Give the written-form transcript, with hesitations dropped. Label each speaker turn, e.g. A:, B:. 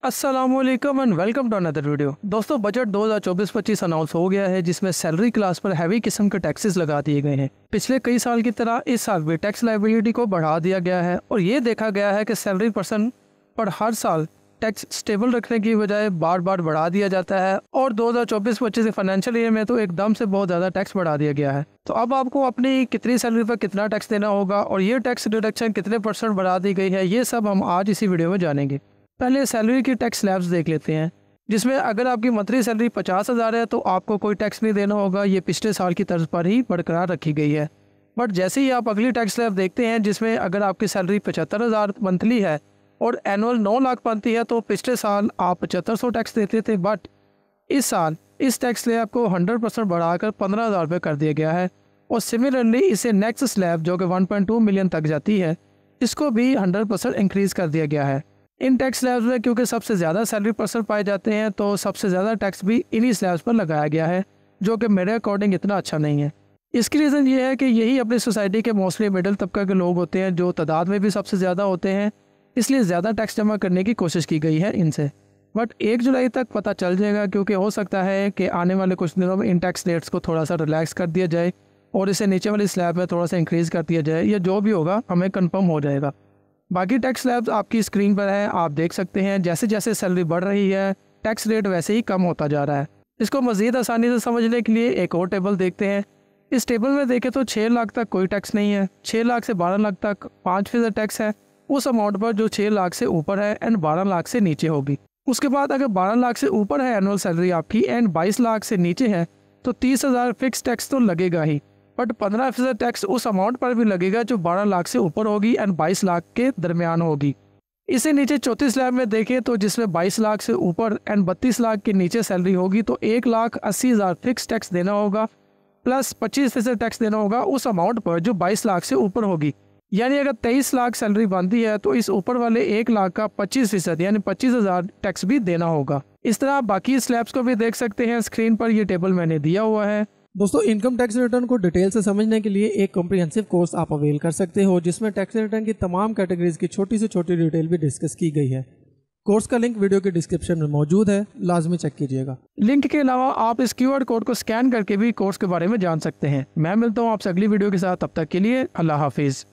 A: अस्सलामुअलैकुम and welcome to another video. दोस्तों, budget 2024-25 announce हो गया है, जिसमें सैलरी क्लास पर हैवी किस्म के टैक्सेस लगा दिए गए हैं। पिछले कई साल की तरह इस साल भी टैक्स लायबिलिटी को बढ़ा दिया गया है और ये देखा गया है कि सैलरी पर्सन पर हर साल टैक्स स्टेबल रखने की बजाय बार बार बढ़ा दिया जाता है और 2024-25 फाइनेंशियल ईयर में तो एकदम से बहुत ज़्यादा टैक्स बढ़ा दिया गया है। तो अब आपको अपनी कितनी सैलरी पर कितना टैक्स देना होगा और ये टैक्स डिडक्शन कितने % बढ़ा दी गई है, ये सब हम आज इसी वीडियो में जानेंगे। पहले सैलरी की टैक्स स्लैब्स देख लेते हैं, जिसमें अगर आपकी मंथली सैलरी 50,000 है तो आपको कोई टैक्स नहीं देना होगा। ये पिछले साल की तर्ज पर ही बरकरार रखी गई है। बट जैसे ही आप अगली टैक्स स्लैब देखते हैं, जिसमें अगर आपकी सैलरी 75,000 मंथली है और एनुअल 9 लाख बनती है, तो पिछले साल आप 7500 टैक्स देते थे। बट इस साल इस टैक्स स्लैब को 100% बढ़ाकर 15,000 रुपये कर दिया गया है और सिमिलरली इसे नेक्स्ट स्लैब जो कि 1.2 मिलियन तक जाती है, इसको भी 100% इंक्रीज़ कर दिया गया है। इन टैक्स स्लैब्स में क्योंकि सबसे ज़्यादा सैलरी पर्सन पाए जाते हैं, तो सबसे ज़्यादा टैक्स भी इन्हीं स्लैब्स पर लगाया गया है, जो कि मेरे अकॉर्डिंग इतना अच्छा नहीं है। इसकी रीज़न ये है कि यही अपनी सोसाइटी के मोस्टली मिडिल तबका के लोग होते हैं, जो तादाद में भी सबसे ज़्यादा होते हैं, इसलिए ज़्यादा टैक्स जमा करने की कोशिश की गई है इनसे। बट 1 जुलाई तक पता चल जाएगा, क्योंकि हो सकता है कि आने वाले कुछ दिनों में इन टैक्स रेट्स को थोड़ा सा रिलैक्स कर दिया जाए और इसे नीचे वाली स्लैब में थोड़ा सा इंक्रीज़ कर दिया जाए, या जो भी होगा हमें कन्फर्म हो जाएगा। बाकी टैक्स स्लैब्स आपकी स्क्रीन पर है, आप देख सकते हैं। जैसे जैसे सैलरी बढ़ रही है टैक्स रेट वैसे ही कम होता जा रहा है। इसको मज़ीद आसानी से समझने के लिए एक और टेबल देखते हैं। इस टेबल में देखें तो 6 लाख तक कोई टैक्स नहीं है, 6 लाख से 12 लाख तक 5% टैक्स है उस अमाउंट पर जो 6 लाख से ऊपर है एंड 12 लाख से नीचे होगी। उसके बाद अगर 12 लाख से ऊपर है एनुअल सैलरी आपकी एंड 22 लाख से नीचे है, तो 30,000 फिक्स टैक्स तो लगेगा ही, बट 15% टैक्स उस अमाउंट पर भी लगेगा जो 12 लाख से ऊपर होगी एंड 22 लाख के दरमियान होगी। इसे नीचे चौथी स्लैब में देखें तो जिसमें 22 लाख से ऊपर एंड 32 लाख के नीचे सैलरी होगी, तो 1,80,000 फिक्स टैक्स देना होगा प्लस 25% टैक्स देना होगा उस अमाउंट पर जो 22 लाख से ऊपर होगी। यानी अगर 23 लाख सैलरी बनती है तो इस ऊपर वाले 1 लाख का 25% यानी 25,000 टैक्स भी देना होगा। इस तरह आप बाकी स्लैब्स को भी देख सकते हैं। स्क्रीन पर ये टेबल मैंने दिया हुआ है।
B: दोस्तों, इनकम टैक्स रिटर्न को डिटेल से समझने के लिए एक कॉम्प्रिहेंसिव कोर्स आप अवेल कर सकते हो, जिसमें टैक्स रिटर्न की तमाम कैटेगरीज की छोटी से छोटी डिटेल भी डिस्कस की गई है। कोर्स का लिंक वीडियो के डिस्क्रिप्शन में मौजूद है, लाजमी चेक कीजिएगा।
A: लिंक के अलावा आप इस QR कोड को स्कैन करके भी कोर्स के बारे में जान सकते हैं। मैं मिलता हूँ आपसे अगली वीडियो के साथ, तब तक के लिए अल्लाह हाफिज़।